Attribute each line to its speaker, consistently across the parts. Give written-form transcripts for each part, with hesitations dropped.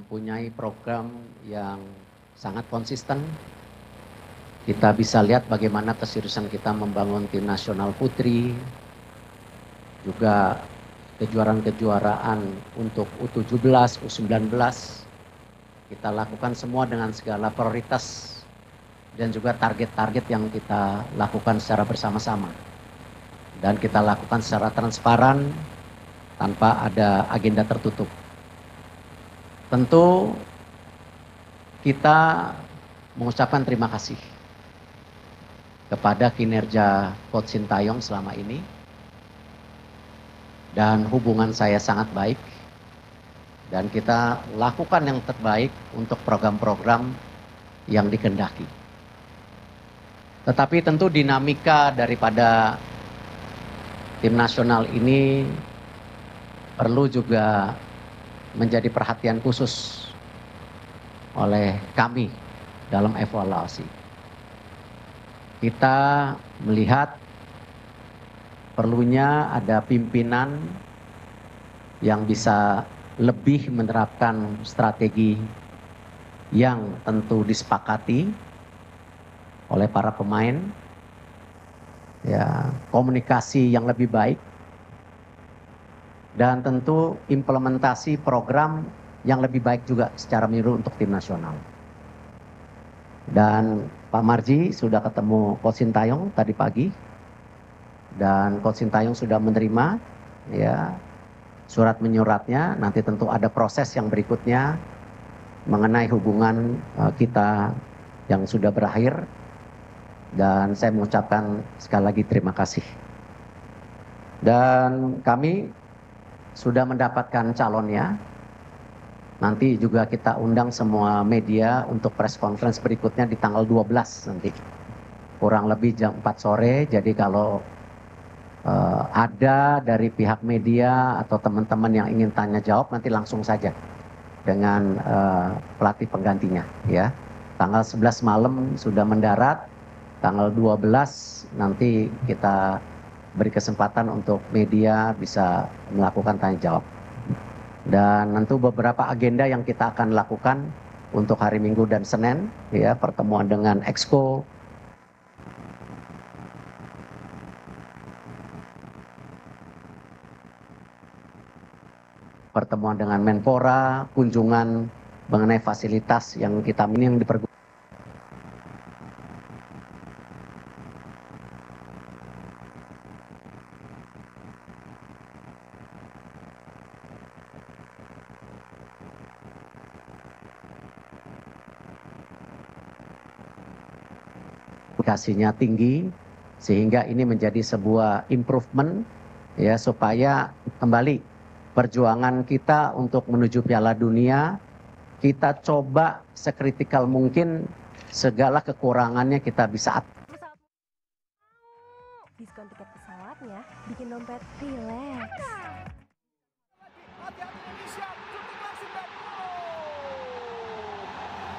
Speaker 1: mempunyai program yang sangat konsisten. Kita bisa lihat bagaimana keseriusan kita membangun tim nasional putri, juga kejuaraan-kejuaraan untuk U17, U19. Kita lakukan semua dengan segala prioritas dan juga target-target yang kita lakukan secara bersama-sama. Dan kita lakukan secara transparan tanpa ada agenda tertutup. Tentu kita mengucapkan terima kasih kepada kinerja Coach Sintayong selama ini. Dan hubungan saya sangat baik. Dan kita lakukan yang terbaik untuk program-program yang dikehendaki. Tetapi tentu dinamika daripada tim nasional ini perlu juga menjadi perhatian khusus oleh kami dalam evaluasi. Kita melihat perlunya ada pimpinan yang bisa lebih menerapkan strategi yang tentu disepakati oleh para pemain, ya, komunikasi yang lebih baik, dan tentu implementasi program yang lebih baik juga secara menyeluruh untuk tim nasional. Dan Pak Marji sudah ketemu Coach Sintayong tadi pagi, dan Coach Sintayong sudah menerima ya surat menyuratnya. Nanti tentu ada proses yang berikutnya mengenai hubungan kita yang sudah berakhir, dan saya mengucapkan sekali lagi terima kasih. Dan kami sudah mendapatkan calonnya. Nanti juga kita undang semua media untuk press conference berikutnya di tanggal 12 nanti. Kurang lebih jam 4 sore, jadi kalau ada dari pihak media atau teman-teman yang ingin tanya jawab, nanti langsung saja dengan pelatih penggantinya ya. Tanggal 11 malam sudah mendarat, tanggal 12 nanti kita beri kesempatan untuk media bisa melakukan tanya jawab. Dan tentu beberapa agenda yang kita akan lakukan untuk hari Minggu dan Senin ya, pertemuan dengan Exco, pertemuan dengan Menpora, kunjungan mengenai fasilitas yang kita miliki yang dipergunakan. Aplikasinya tinggi sehingga ini menjadi sebuah improvement ya, supaya kembali perjuangan kita untuk menuju Piala Dunia, kita coba sekritikal mungkin segala kekurangannya kita bisa
Speaker 2: diskon tiket pesawatnya bikin dompet rileks.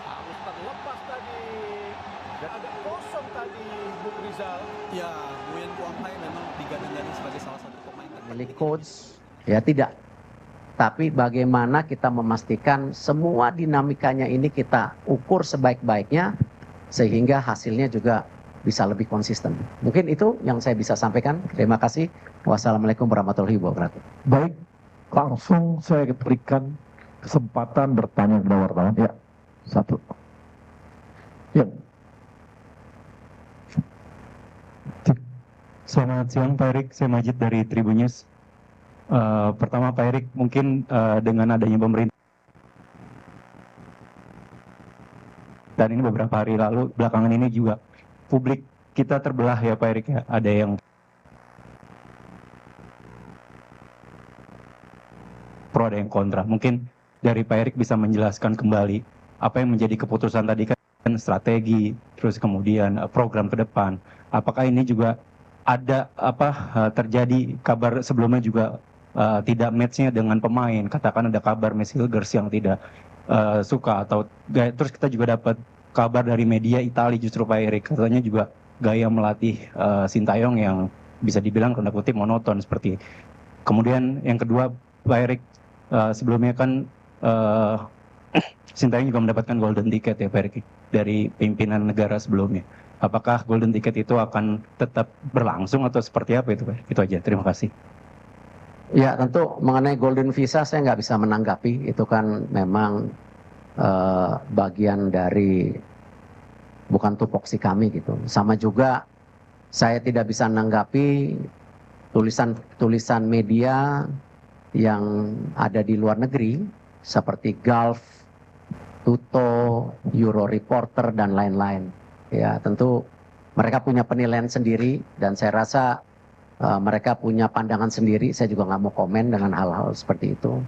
Speaker 3: Harus terlepas tadi dan agak kosong tadi Bung Rizal.
Speaker 4: Ya, Nguyen Quang Hai memang digadang-gadang sebagai salah satu pemain
Speaker 1: milik coach ya, tidak. Tapi bagaimana kita memastikan semua dinamikanya ini kita ukur sebaik-baiknya sehingga hasilnya juga bisa lebih konsisten. Mungkin itu yang saya bisa sampaikan. Terima kasih. Wassalamualaikum warahmatullahi wabarakatuh.
Speaker 5: Baik, langsung saya berikan kesempatan bertanya kepada wartawan. Ya, satu. Ya.
Speaker 6: Selamat siang Pak Erik, saya Majid dari Tribun News. Pertama Pak Erik, mungkin dengan adanya pemerintah dan ini beberapa hari lalu belakangan ini juga publik kita terbelah ya Pak Erik ya, ada yang pro ada yang kontra. Mungkin dari Pak Erik bisa menjelaskan kembali apa yang menjadi keputusan tadi kan, strategi, terus kemudian program ke depan. Apakah ini juga ada terjadi kabar sebelumnya juga tidak match-nya dengan pemain, katakan ada kabar Messi Hilgers yang tidak suka atau terus kita juga dapat kabar dari media Italia justru Pak Erik katanya juga gaya melatih Sintayong yang bisa dibilang tanda kutip monoton seperti. Kemudian yang kedua Pak Erik sebelumnya kan Sintayong juga mendapatkan golden ticket ya Pak Erick dari pimpinan negara sebelumnya. Apakah golden ticket itu akan tetap berlangsung atau seperti apa itu Pak? Itu aja, terima kasih.
Speaker 1: Ya tentu mengenai golden visa saya nggak bisa menanggapi, itu kan memang bagian dari bukan tupoksi kami gitu. Sama juga saya tidak bisa menanggapi tulisan media yang ada di luar negeri seperti Gulf, Tuto, Euro Reporter dan lain-lain. Ya tentu mereka punya penilaian sendiri dan saya rasa mereka punya pandangan sendiri. Saya juga nggak mau komen dengan hal-hal seperti itu.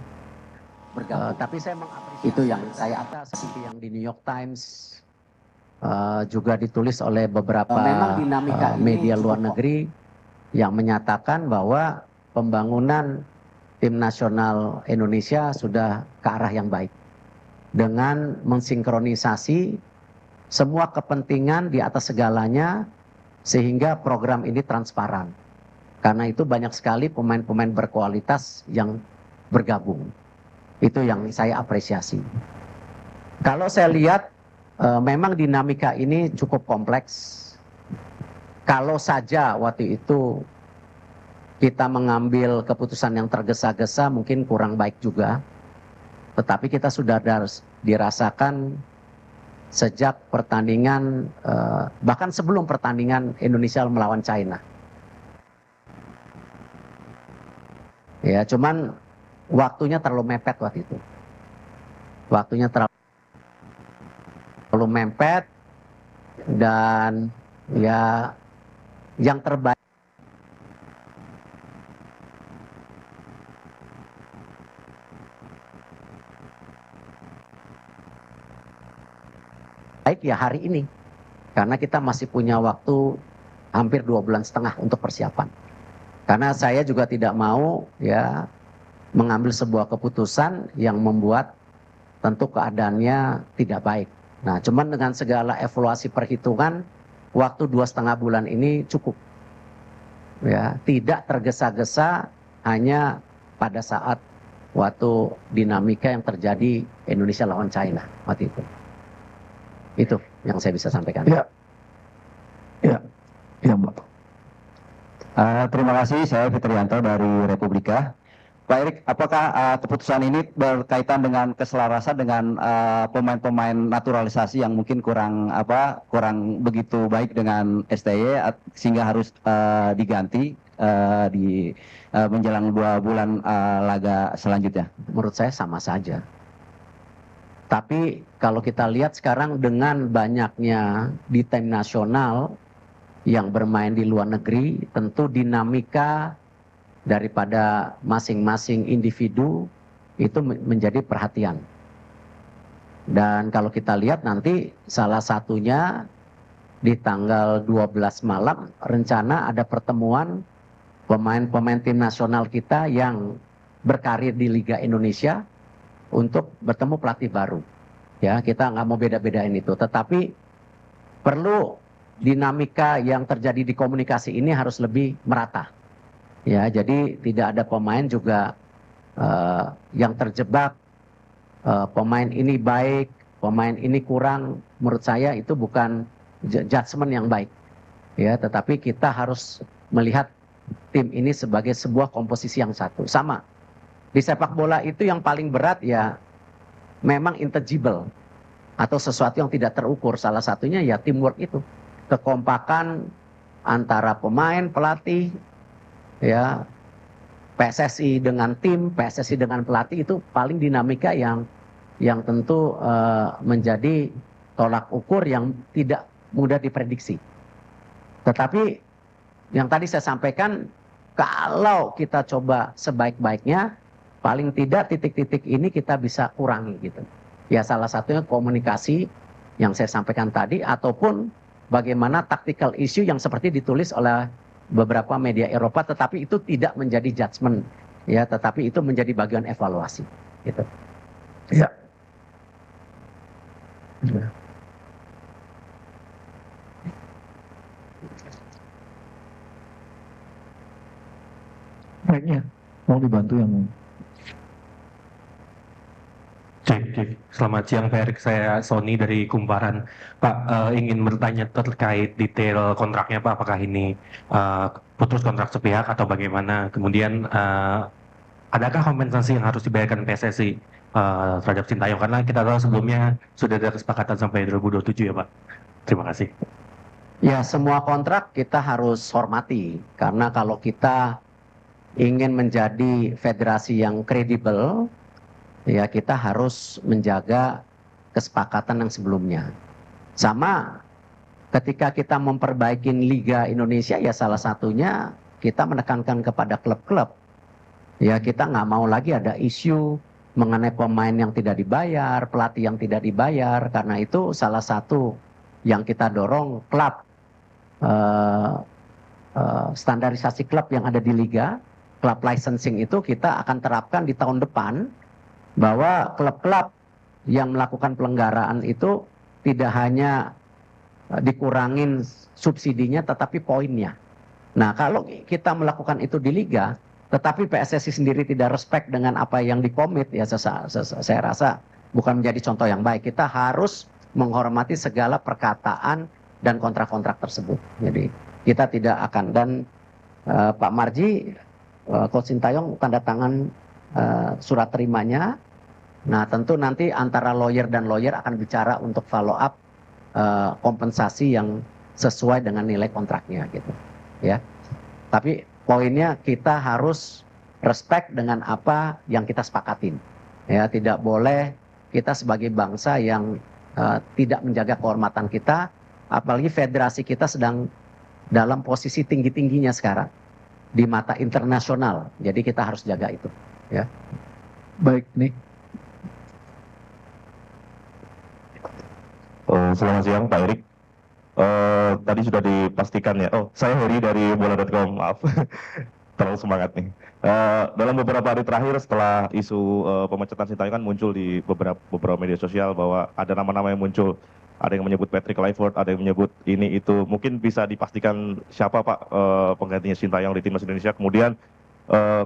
Speaker 1: Tapi saya mengapresiasi itu yang saya atas seperti yang di New York Times juga ditulis oleh beberapa media luar negeri yang menyatakan bahwa pembangunan tim nasional Indonesia sudah ke arah yang baik dengan mensinkronisasi semua kepentingan di atas segalanya sehingga program ini transparan. Karena itu banyak sekali pemain-pemain berkualitas yang bergabung. Itu yang saya apresiasi. Kalau saya lihat memang dinamika ini cukup kompleks. Kalau saja waktu itu kita mengambil keputusan yang tergesa-gesa mungkin kurang baik juga. Tetapi kita sudah dirasakan sejak pertandingan, bahkan sebelum pertandingan Indonesia melawan China. Ya, cuman waktunya terlalu mepet waktu itu. Waktunya terlalu mepet dan ya yang terbaik ya hari ini. Karena kita masih punya waktu hampir 2,5 bulan untuk persiapan. Karena saya juga tidak mau ya mengambil sebuah keputusan yang membuat tentu keadaannya tidak baik. Nah, cuman dengan segala evaluasi perhitungan, waktu 2,5 bulan ini cukup. Ya, tidak tergesa-gesa hanya pada saat waktu dinamika yang terjadi Indonesia lawan China waktu itu. Itu yang saya bisa sampaikan.
Speaker 5: Ya, Mbak.
Speaker 7: Terima kasih, saya Fitrianto dari Republika. Pak Erick, apakah keputusan ini berkaitan dengan keselarasan dengan pemain-pemain naturalisasi yang mungkin kurang begitu baik dengan STY sehingga harus diganti di menjelang 2 bulan laga selanjutnya?
Speaker 1: Menurut saya sama saja. Tapi kalau kita lihat sekarang dengan banyaknya di tim nasional yang bermain di luar negeri, tentu dinamika daripada masing-masing individu itu menjadi perhatian. Dan kalau kita lihat nanti salah satunya di tanggal 12 malam rencana ada pertemuan pemain-pemain tim nasional kita yang berkarir di Liga Indonesia untuk bertemu pelatih baru. Ya, kita nggak mau beda-bedain itu, tetapi perlu dinamika yang terjadi di komunikasi ini harus lebih merata. Ya, jadi tidak ada pemain juga yang terjebak pemain ini baik, pemain ini kurang. Menurut saya itu bukan judgement yang baik. Ya, tetapi kita harus melihat tim ini sebagai sebuah komposisi yang satu. Sama. Di sepak bola itu yang paling berat ya memang intangible atau sesuatu yang tidak terukur. Salah satunya ya teamwork itu. Kekompakan antara pemain, pelatih, ya PSSI dengan tim, PSSI dengan pelatih itu paling dinamika yang tentu menjadi tolak ukur yang tidak mudah diprediksi. Tetapi yang tadi saya sampaikan, kalau kita coba sebaik-baiknya, paling tidak titik-titik ini kita bisa kurangi gitu. Ya salah satunya komunikasi yang saya sampaikan tadi, ataupun bagaimana tactical issue yang seperti ditulis oleh beberapa media Eropa, tetapi itu tidak menjadi judgement, ya, tetapi itu menjadi bagian evaluasi, gitu.
Speaker 5: Ya. Baiknya mau dibantu yang cek.
Speaker 8: Oke. Selamat siang Pak Erik, saya Sony dari Kumparan. Pak, ingin bertanya terkait detail kontraknya Pak, apakah ini putus kontrak sepihak atau bagaimana? Kemudian adakah kompensasi yang harus dibayarkan PSSI terhadap Sintayong? Karena kita tahu sebelumnya sudah ada kesepakatan sampai 2027 ya Pak. Terima kasih.
Speaker 1: Ya, semua kontrak kita harus hormati, karena kalau kita ingin menjadi federasi yang kredibel, ya kita harus menjaga kesepakatan yang sebelumnya. Sama ketika kita memperbaiki Liga Indonesia, ya salah satunya kita menekankan kepada klub-klub. Ya kita nggak mau lagi ada isu mengenai pemain yang tidak dibayar, pelatih yang tidak dibayar. Karena itu salah satu yang kita dorong klub, standarisasi klub yang ada di Liga, klub licensing itu kita akan terapkan di tahun depan, bahwa klub-klub yang melakukan pelanggaran itu tidak hanya dikurangin subsidinya tetapi poinnya. Nah, kalau kita melakukan itu di liga tetapi PSSI sendiri tidak respect dengan apa yang dikomit, ya saya rasa bukan menjadi contoh yang baik. Kita harus menghormati segala perkataan dan kontrak-kontrak tersebut. Jadi kita tidak akan, dan Pak Marji, Coach Sintayong tanda tangan surat terimanya. Nah tentu nanti antara lawyer dan lawyer akan bicara untuk follow up kompensasi yang sesuai dengan nilai kontraknya gitu ya. Tapi poinnya kita harus respect dengan apa yang kita sepakatin ya. Tidak boleh kita sebagai bangsa yang tidak menjaga kehormatan kita, apalagi federasi kita sedang dalam posisi tinggi-tingginya sekarang di mata internasional. Jadi kita harus jaga itu ya.
Speaker 5: Baik nih.
Speaker 9: Selamat siang Pak Erik. Tadi sudah dipastikan ya. Saya Heri dari bola.com, maaf. Terlalu semangat nih. Dalam beberapa hari terakhir setelah isu pemecatan Sintayong kan muncul di beberapa media sosial bahwa ada nama-nama yang muncul. Ada yang menyebut Patrick Kluivert, ada yang menyebut ini itu. Mungkin bisa dipastikan siapa Pak penggantinya Sintayong di timnas Indonesia. Kemudian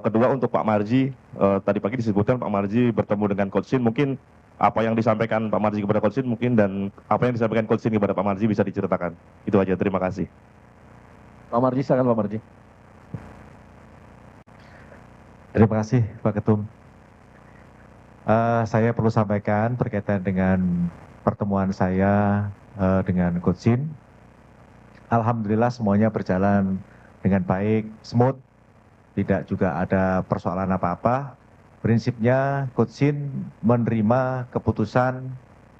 Speaker 9: kedua untuk Pak Marji, tadi pagi disebutkan Pak Marji bertemu dengan Coach Shin. Mungkin apa yang disampaikan Pak Marji kepada Coach Shin mungkin, dan apa yang disampaikan Coach Shin kepada Pak Marji bisa diceritakan. Itu aja, terima kasih.
Speaker 5: Pak Marji, silakan Pak Marji.
Speaker 10: Terima kasih Pak Ketum. Saya perlu sampaikan berkaitan dengan pertemuan saya dengan Coach Shin. Alhamdulillah semuanya berjalan dengan baik, smooth, tidak juga ada persoalan apa-apa. Prinsipnya Coach Shin menerima keputusan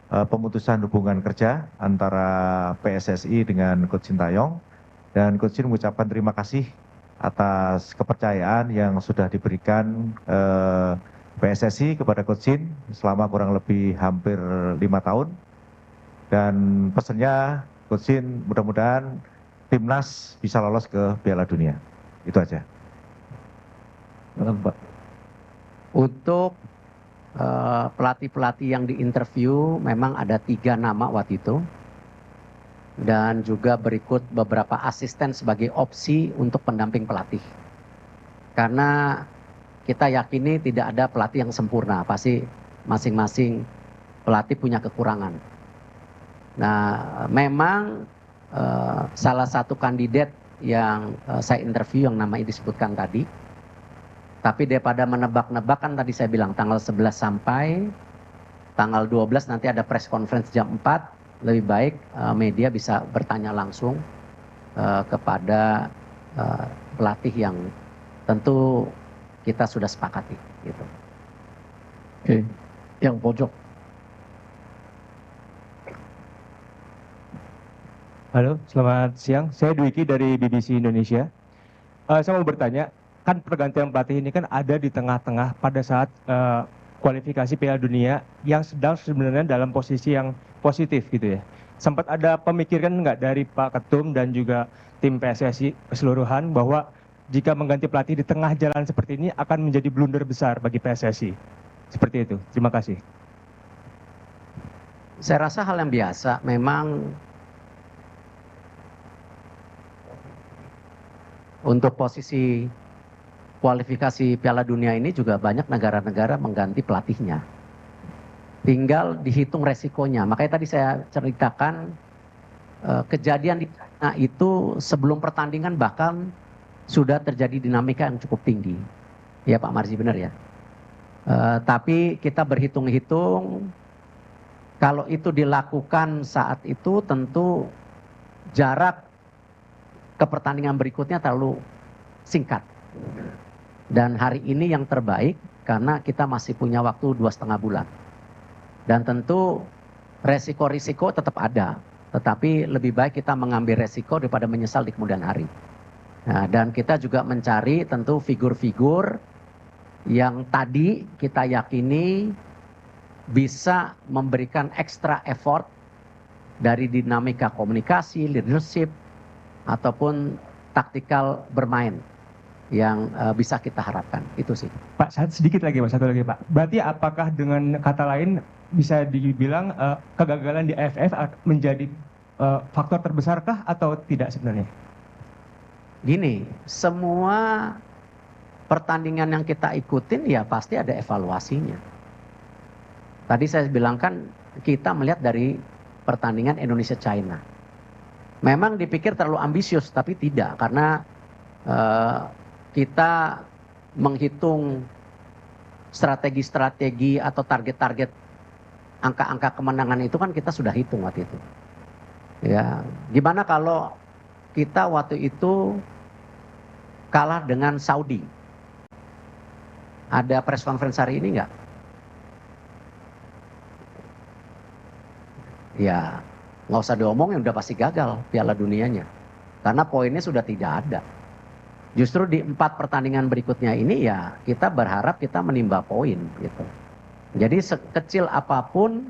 Speaker 10: pemutusan hubungan kerja antara PSSI dengan Coach Sintayong, dan Coach Shin mengucapkan terima kasih atas kepercayaan yang sudah diberikan PSSI kepada Coach Shin selama kurang lebih hampir 5 tahun. Dan pesannya Coach Shin mudah-mudahan timnas bisa lolos ke Piala Dunia. Itu aja.
Speaker 5: Pak.
Speaker 1: Untuk pelatih-pelatih yang diinterview memang ada 3 nama waktu itu, dan juga berikut beberapa asisten sebagai opsi untuk pendamping pelatih. Karena kita yakini tidak ada pelatih yang sempurna, pasti masing-masing pelatih punya kekurangan. Nah memang salah satu kandidat yang saya interview yang namanya disebutkan tadi, tapi daripada menebak-nebak, kan tadi saya bilang tanggal 11 sampai tanggal 12 nanti ada press conference jam 4. Lebih baik media bisa bertanya langsung kepada pelatih yang tentu kita sudah sepakati gitu.
Speaker 5: Oke, yang pojok.
Speaker 11: Halo, selamat siang. Saya Dwiki dari BBC Indonesia. Saya mau bertanya, kan pergantian pelatih ini kan ada di tengah-tengah pada saat kualifikasi Piala Dunia yang sedang sebenarnya dalam posisi yang positif gitu ya. Sempat ada pemikiran nggak dari Pak Ketum dan juga tim PSSI keseluruhan bahwa jika mengganti pelatih di tengah jalan seperti ini akan menjadi blunder besar bagi PSSI? Seperti itu. Terima kasih.
Speaker 1: Saya rasa hal yang biasa. Memang untuk posisi kualifikasi Piala Dunia ini juga banyak negara-negara mengganti pelatihnya. tinggal dihitung resikonya. Makanya tadi saya ceritakan kejadian di China itu sebelum pertandingan bahkan sudah terjadi dinamika yang cukup tinggi. Ya Pak Marji, benar ya. Tapi kita berhitung-hitung, kalau itu dilakukan saat itu tentu jarak ke pertandingan berikutnya terlalu singkat. Dan hari ini yang terbaik karena kita masih punya waktu 2,5 bulan. Dan tentu resiko-risiko tetap ada. Tetapi lebih baik kita mengambil resiko daripada menyesal di kemudian hari. Nah, dan kita juga mencari tentu figur-figur yang tadi kita yakini bisa memberikan extra effort dari dinamika komunikasi, leadership, ataupun taktikal bermain yang bisa kita harapkan. Itu sih.
Speaker 11: Pak, sedikit lagi Pak, satu lagi Pak. Berarti apakah dengan kata lain bisa dibilang kegagalan di AFF menjadi faktor terbesarkah atau tidak sebenarnya?
Speaker 1: Gini, semua pertandingan yang kita ikutin ya pasti ada evaluasinya. Tadi saya bilang kan kita melihat dari pertandingan Indonesia-China. Memang dipikir terlalu ambisius, tapi tidak. Karena kita menghitung strategi-strategi atau target-target angka-angka kemenangan itu kan kita sudah hitung waktu itu. Ya, gimana kalau kita waktu itu kalah dengan Saudi? Ada press conference hari ini nggak? Ya, nggak usah diomongin, udah pasti gagal Piala Dunianya. Karena poinnya sudah tidak ada. Justru di 4 pertandingan berikutnya ini ya kita berharap kita menimba poin gitu. Jadi sekecil apapun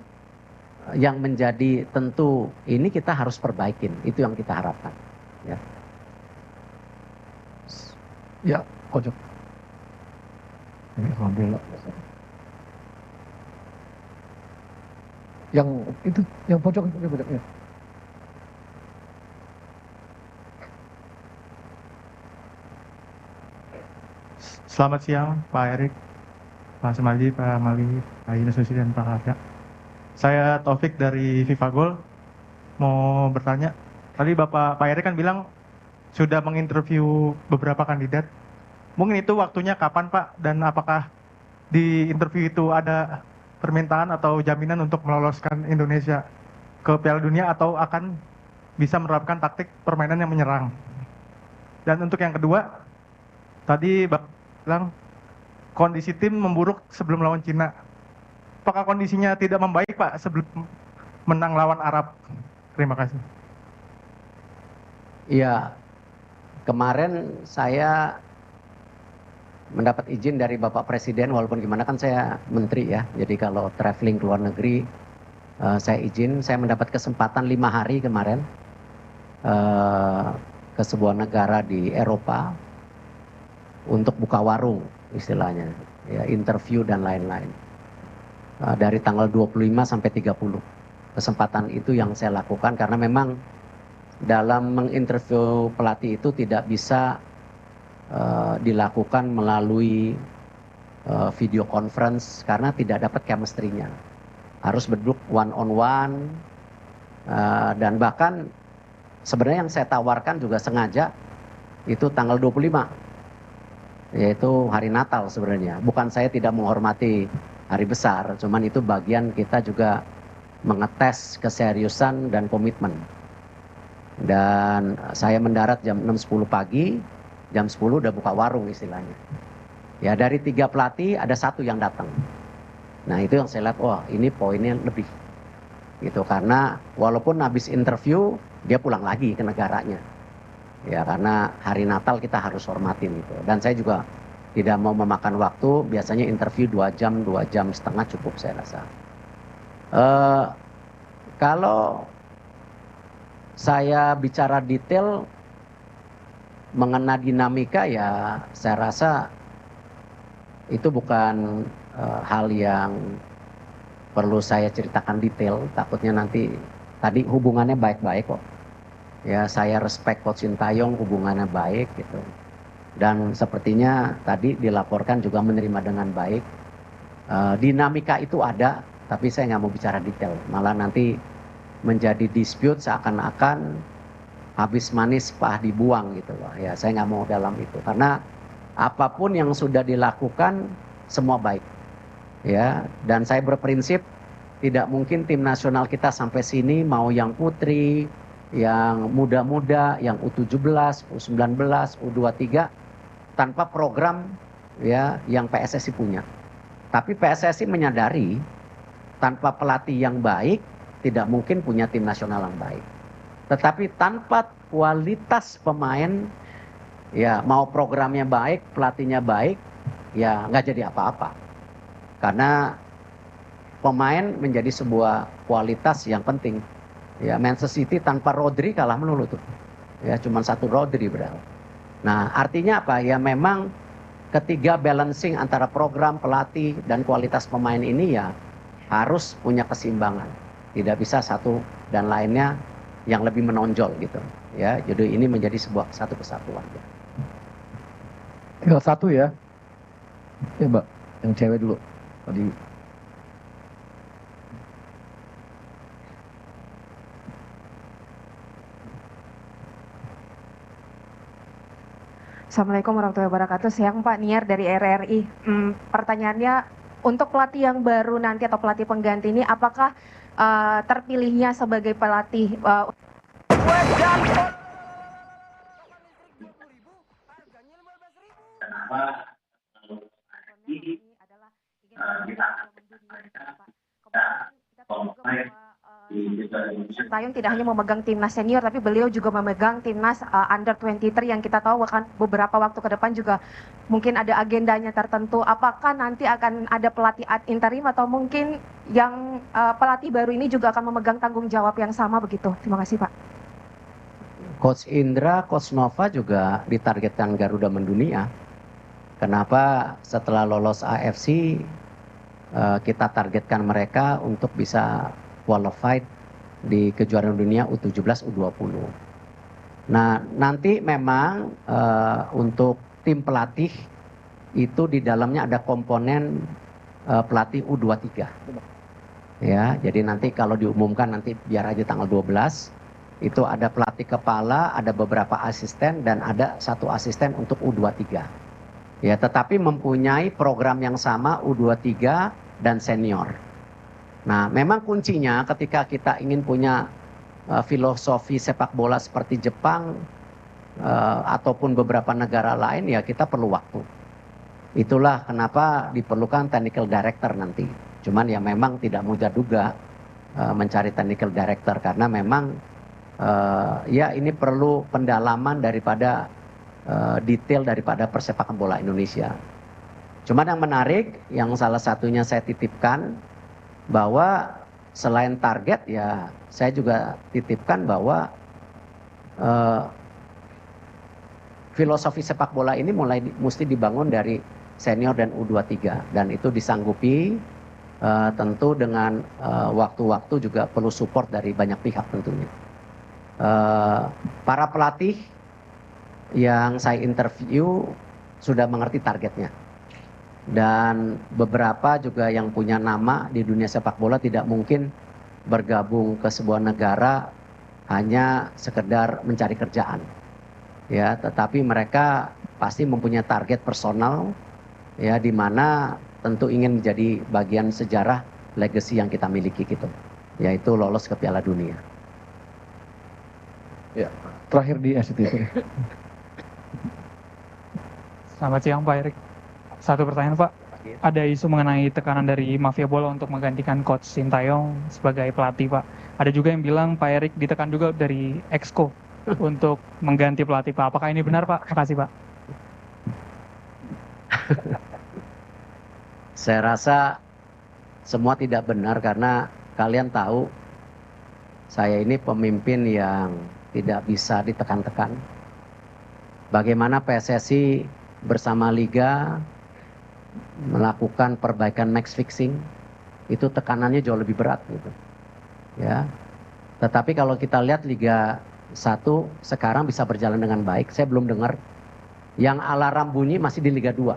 Speaker 1: yang menjadi tentu ini kita harus perbaikin. Itu yang kita harapkan. Ya,
Speaker 5: Ya, pojok. Alhamdulillah. Yang itu, yang pojok. Ya.
Speaker 12: Selamat siang Pak Erik, Pak Sumarji, Pak Mali, Pak Yunus Nusi, dan Pak Arya. Saya Taufik dari FIFA Goal. Mau bertanya, tadi Pak Erik kan bilang sudah menginterview beberapa kandidat. Mungkin itu waktunya kapan Pak? Dan apakah di interview itu ada permintaan atau jaminan untuk meloloskan Indonesia ke Piala Dunia atau akan bisa menerapkan taktik permainan yang menyerang? Dan untuk yang kedua, tadi Bapak bilang kondisi tim memburuk sebelum lawan Cina. Apakah kondisinya tidak membaik Pak sebelum menang lawan Arab? Terima kasih.
Speaker 1: Iya, kemarin saya mendapat izin dari Bapak Presiden, walaupun gimana kan saya menteri ya, jadi kalau traveling ke luar negeri saya izin, saya mendapat kesempatan 5 hari kemarin ke sebuah negara di Eropa untuk buka warung istilahnya, ya, interview dan lain-lain. Dari tanggal 25 sampai 30. Kesempatan itu yang saya lakukan karena memang dalam menginterview pelatih itu tidak bisa dilakukan melalui video conference karena tidak dapat chemistry-nya. Harus berduduk one on one dan bahkan sebenarnya yang saya tawarkan juga sengaja itu tanggal 25, yaitu hari Natal sebenarnya. Bukan saya tidak menghormati hari besar, cuman itu bagian kita juga mengetes keseriusan dan komitmen. Dan saya mendarat jam 6.10 pagi, jam 10 udah buka warung istilahnya. Ya dari 3 pelatih ada 1 yang datang. Nah itu yang saya lihat, wah ini poinnya lebih. Gitu, karena walaupun habis interview, dia pulang lagi ke negaranya. Ya karena hari Natal kita harus hormatin itu. Dan saya juga tidak mau memakan waktu, biasanya interview 2 jam, 2 jam setengah cukup saya rasa. Kalau saya bicara detail mengenai dinamika ya saya rasa itu bukan hal yang perlu saya ceritakan detail, takutnya nanti tadi hubungannya baik-baik kok. Ya saya respect Coach Sintayong, hubungannya baik gitu. Dan sepertinya tadi dilaporkan juga menerima dengan baik. Dinamika itu ada, Tapi saya nggak mau bicara detail, malah nanti menjadi dispute seakan-akan habis manis pah dibuang gitu loh. Ya saya nggak mau dalam itu, karena apapun yang sudah dilakukan semua baik. Ya, dan saya berprinsip tidak mungkin tim nasional kita sampai sini, mau yang putri, yang muda-muda, yang U17, U19, U23 tanpa program ya yang PSSI punya. Tapi PSSI menyadari tanpa pelatih yang baik tidak mungkin punya tim nasional yang baik. Tetapi tanpa kualitas pemain, ya mau programnya baik, pelatihnya baik, ya nggak jadi apa-apa. Karena pemain menjadi sebuah kualitas yang penting. Ya Manchester City tanpa Rodri kalah melulu tuh. Ya cuma satu Rodri berarti. Nah artinya apa? Ya memang ketiga balancing antara program, pelatih, dan kualitas pemain ini ya harus punya keseimbangan. Tidak bisa satu dan lainnya yang lebih menonjol gitu. Ya, jadi ini menjadi satu kesatuan.
Speaker 5: Tinggal satu ya. Ya Mbak, yang cewek dulu. Tadi.
Speaker 13: Assalamualaikum warahmatullahi wabarakatuh. Siang Pak, Niar dari RRI. Pertanyaannya, untuk pelatih yang baru nanti atau pelatih pengganti ini, apakah terpilihnya sebagai pelatih Sintayong tidak hanya memegang timnas senior, tapi beliau juga memegang timnas under 23 yang kita tahu akan beberapa waktu ke depan juga mungkin ada agendanya tertentu. Apakah nanti akan ada pelatih ad interim atau mungkin yang pelatih baru ini juga akan memegang tanggung jawab yang sama begitu? Terima kasih Pak.
Speaker 1: Coach Indra, Coach Nova juga ditargetkan Garuda mendunia. Kenapa setelah lolos AFC kita targetkan mereka untuk bisa qualified di kejuaraan dunia U17, U20. Nah, nanti memang untuk tim pelatih itu di dalamnya ada komponen pelatih U23. Ya, jadi nanti kalau diumumkan nanti biar aja tanggal 12 itu ada pelatih kepala, ada beberapa asisten dan ada satu asisten untuk U23. Ya, tetapi mempunyai program yang sama U23 dan senior. Nah, memang kuncinya ketika kita ingin punya filosofi sepak bola seperti Jepang ataupun beberapa negara lain, ya kita perlu waktu. Itulah kenapa diperlukan technical director nanti. Cuman ya memang tidak mudah juga mencari technical director karena memang ya ini perlu pendalaman daripada detail daripada persepakan bola Indonesia. Cuman yang menarik, yang salah satunya saya titipkan bahwa selain target ya saya juga titipkan bahwa filosofi sepak bola ini mesti dibangun dari senior dan U23 dan itu disanggupi tentu dengan waktu-waktu juga perlu support dari banyak pihak tentunya. Para pelatih yang saya interview sudah mengerti targetnya. Dan beberapa juga yang punya nama di dunia sepak bola tidak mungkin bergabung ke sebuah negara hanya sekedar mencari kerjaan. Ya, tetapi mereka pasti mempunyai target personal ya di mana tentu ingin menjadi bagian sejarah legacy yang kita miliki gitu. Yaitu lolos ke Piala Dunia.
Speaker 5: Ya, terakhir di SCTV.
Speaker 14: Selamat siang Pak Erik. Satu pertanyaan Pak, ada isu mengenai tekanan dari mafia bola untuk menggantikan Coach Sintayong sebagai pelatih Pak. Ada juga yang bilang Pak Erik ditekan juga dari Exco untuk mengganti pelatih Pak. Apakah ini benar Pak? Makasih Pak.
Speaker 1: Saya rasa semua tidak benar karena kalian tahu saya ini pemimpin yang tidak bisa ditekan-tekan. Bagaimana PSSI bersama Liga melakukan perbaikan match fixing itu tekanannya jauh lebih berat gitu. Ya. Tetapi kalau kita lihat Liga 1 sekarang bisa berjalan dengan baik. Saya belum dengar yang alarm bunyi masih di Liga 2.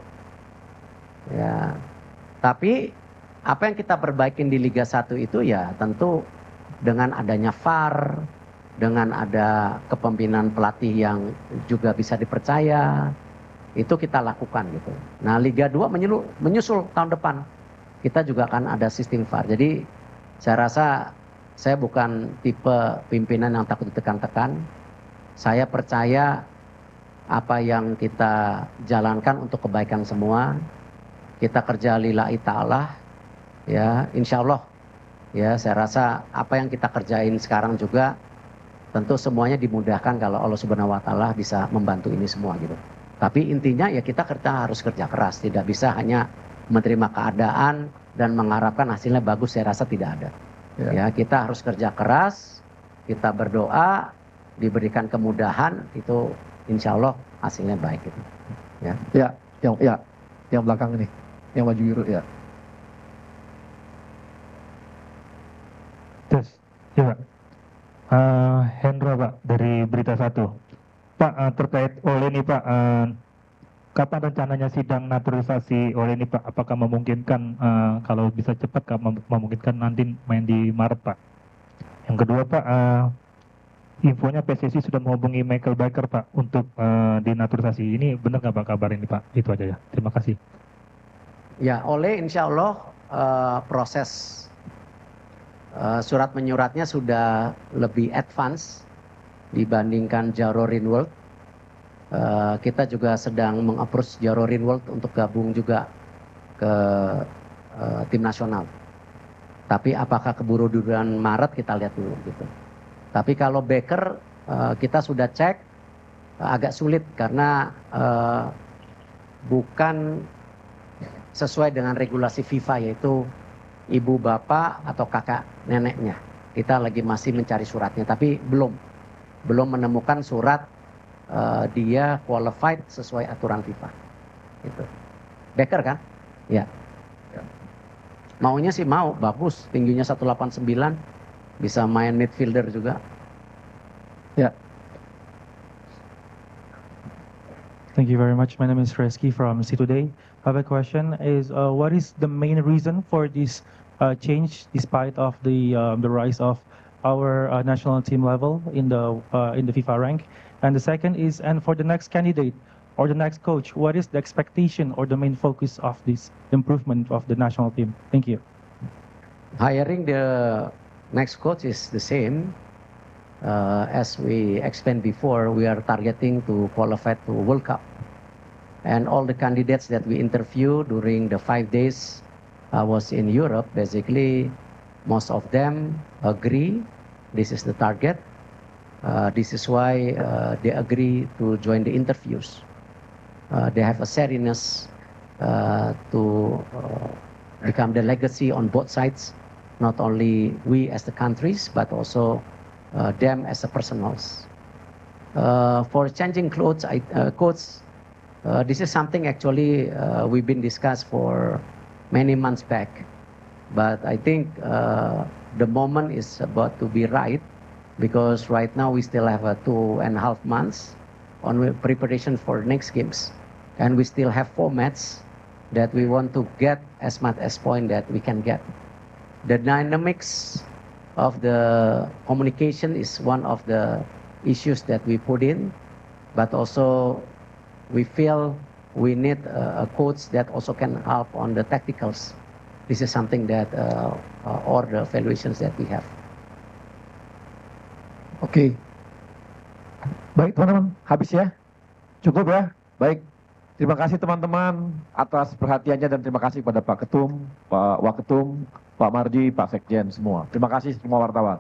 Speaker 1: Ya. Tapi apa yang kita perbaikin di Liga 1 itu ya tentu dengan adanya VAR, dengan ada kepemimpinan pelatih yang juga bisa dipercaya, itu kita lakukan gitu. Nah Liga 2 menyusul tahun depan, kita juga akan ada sistem VAR. Jadi saya rasa saya bukan tipe pimpinan yang takut ditekan-tekan. Saya percaya apa yang kita jalankan untuk kebaikan semua, kita kerja lillahi ta'ala, ya insya Allah, ya saya rasa apa yang kita kerjain sekarang juga tentu semuanya dimudahkan kalau Allah Subhanahu Wa Taala bisa membantu ini semua gitu. Tapi intinya ya kita harus kerja keras, tidak bisa hanya menerima keadaan dan mengharapkan hasilnya bagus. Saya rasa tidak ada. Ya kita harus kerja keras, kita berdoa, diberikan kemudahan, itu insya Allah hasilnya baik gitu.
Speaker 5: Yang belakang ini, yang baju biru ya.
Speaker 15: Terus, ya Pak. Hendra Pak, dari Berita 1. Pak, terkait oleh ini Pak, kapan rencananya sidang naturalisasi oleh ini Pak? Apakah memungkinkan, kalau bisa cepat, memungkinkan nanti main di Maret Pak? Yang kedua Pak, infonya PSSI sudah menghubungi Michael Baker Pak untuk dinaturalisasi. Ini benar nggak Pak kabar ini Pak? Itu aja ya. Terima kasih.
Speaker 1: Ya, oleh insya Allah proses surat menyuratnya sudah lebih advance dibandingkan Jaro Rinworld. Kita juga sedang meng-approach Jaro Rinworld untuk gabung juga ke tim nasional. Tapi apakah keburu di bulan Maret kita lihat dulu gitu. Tapi kalau Baker kita sudah cek agak sulit karena bukan sesuai dengan regulasi FIFA, yaitu ibu bapak atau kakak neneknya. Kita lagi masih mencari suratnya, tapi belum menemukan surat dia qualified sesuai aturan FIFA. Gitu. Baker kan? Ya. Maunya sih mau, bagus, tingginya 189, bisa main midfielder juga.
Speaker 5: Ya.
Speaker 16: Thank you very much. My name is Reski from C Today. I have a question: what is the main reason for this change, despite of the rise of our national team level in the FIFA rank? And the second is, and for the next candidate or the next coach, what is the expectation or the main focus of this improvement of the national team? Thank you.
Speaker 1: Hiring the next coach is the same. As we explained before, we are targeting to qualify to World Cup. And all the candidates that we interviewed during the 5 days I was in Europe, basically most of them agree this is the target. This is why they agree to join the interviews. They have a steadiness to become the legacy on both sides, not only we as the countries, but also them as the personals. For changing clothes, coach, this is something actually we've been discussed for many months back, but I think the moment is about to be right, because right now we still have 2.5 months on preparation for next games, and we still have formats that we want to get as much as point that we can get. The dynamics of the communication is one of the issues that we put in, but also we feel we need a coach that also can help on the tacticals. This is something that or the evaluations that we have.
Speaker 5: Oke. Baik teman-teman, habis ya? Cukup ya? Baik. Terima kasih teman-teman atas perhatiannya, dan terima kasih kepada Pak Ketum, Pak Waketum, Pak Marji, Pak Sekjen semua. Terima kasih semua wartawan.